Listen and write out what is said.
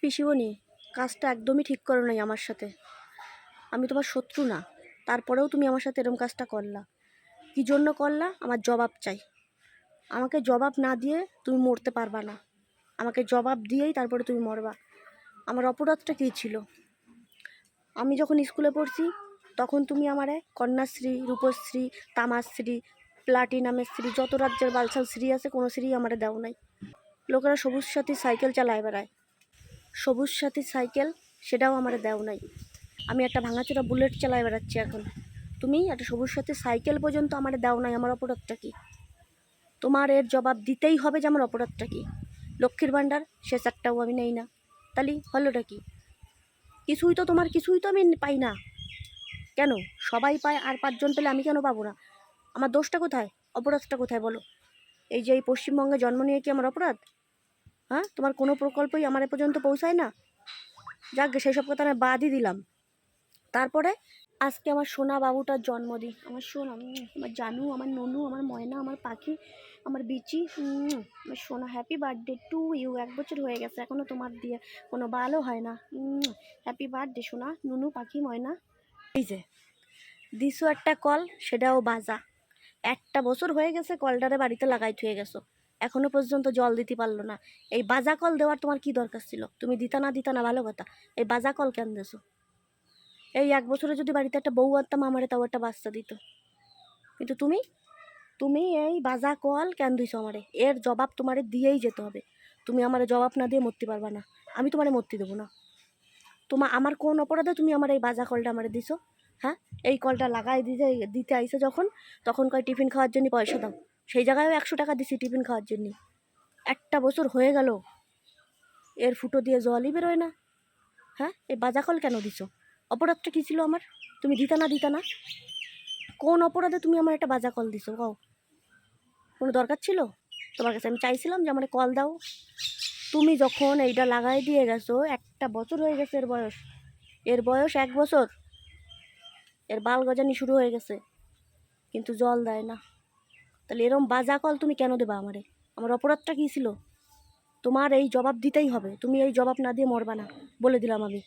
পিসিমণি, কাজটা একদমই ঠিক করো নাই আমার সাথে। আমি তোমার শত্রু না, তারপরেও তুমি আমার সাথে এরকম কাজটা করলা। কি জন্য করলা? আমার জবাব চাই। আমাকে জবাব না দিয়ে তুমি মরতে পারবা না। আমাকে জবাব দিয়েই তারপরে তুমি মরবা। আমার অপরাধটা কী ছিল? আমি যখন স্কুলে পড়ছি তখন তুমি আমারে কন্যাশ্রী, রূপশ্রী, তামাশ্রী, প্লাটিনামের শ্রী, যত রাজ্যের বালছাল শ্রী আছে কোনো শ্রী আমারে দাও নাই। লোকেরা সবুজ সাথী সাইকেল চালায় বেড়ায়, সবুজ সাথী সাইকেল সেটাও আমারে দেও নাই। আমি একটা ভাঙাচোরা বুলেট চালায় বেড়াচ্ছি এখন। তুমি একটা সবুজ সাথী সাইকেল পর্যন্ত আমারে দাও নাই। আমার অপরাধটা কি? তোমার এর জবাব দিতেই হবে যে আমার অপরাধটা কি। লক্ষ্মীর ভাণ্ডার সে চারটাও আমি নেই না, তাহলে হলোটা কি? কিছুই তো আমি পাই না। কেন? সবাই পায় আর 5জন পেলে আমি কেন পাবো না? আমার দোষটা কোথায়? অপরাধটা কোথায় বলো? এই যে এই পশ্চিমবঙ্গে জন্ম নিয়ে কি আমার অপরাধ? হ্যাঁ, তোমার কোনো প্রকল্পই আমার এ পর্যন্ত পৌঁছায় না। যাক গে, সেই সব কথা আমি বাদই দিলাম। তারপরে আজকে আমার সোনা বাবুটার জন্মদিন। আমার সোনা, আমার জানু, আমার ননু, আমার ময়না, আমার পাখি, আমার বিচি, আমার সোনা, হ্যাপি বার্থডে টু ইউ। 1 বছর হয়ে গেছে, এখনও তোমার দিয়ে কোনো বালও হয় না। হ্যাপি বার্থডে সোনা, নুনু, পাখি, ময়না। এই যে দিছো একটা কল, সেটাও বাজা। 1টা বছর হয়ে গেছে কলটারে বাড়িতে লাগাই থুয়ে গেছো, এখনো পর্যন্ত জল দিতে পারলো না। এই বাজা কল দেওয়ার তোমার কি দরকার ছিল? তুমি দিতা না ভালো কথা, এই বাজা কল কেন দেছো? এই 1 বছরে যদি বাড়িতে একটা বউ আনতাম আমারে, তাও একটা বাচ্চা দিত। কিন্তু তুমি তুমি এই বাজা কল কেন দিছো আমারে? এর জবাব তোমারে দিয়েই যেতে হবে। তুমি আমারে জবাব না দিয়ে মরতে পারবা না। আমি তোমারে মরতে দেবো না। আমার কোন অপরাধে তুমি আমার এই বাজা কলটা আমারে দিছো? হ্যাঁ, এই কলটা লাগাই দিতে আইসো যখন, তখন কয় টিফিন খাওয়ার জন্য পয়সা দাও। সেই জায়গায়ও 100 টাকা দিছি টিফিন খাওয়ার জন্য। 1টা বছর হয়ে গেল, এর ফুটো দিয়ে জলই বেরোয় না। হ্যাঁ, এই বাজা কল কেন দিছো? অপরাধটা কী ছিল আমার? তুমি দিতা না? কোন অপরাধে তুমি আমার একটা বাজা কল দিছো? কও, কোনো দরকার ছিল? তোমার কাছে আমি চাইছিলাম যে আমার কল দাও? তুমি যখন এইটা লাগাই দিয়ে গেছো, 1টা বছর হয়ে গেছে এর বয়স 1 বছর, এর বাল গজানি শুরু হয়ে গেছে, কিন্তু জল দেয় না। তাহলে এরম বাজা কল তুমি কেন দেবা আমারে? আমার অপরাধটা কী ছিল? তোমার এই জবাব দিতেই হবে। তুমি এই জবাব না দিয়ে মরবা না, বলে দিলাম আমি।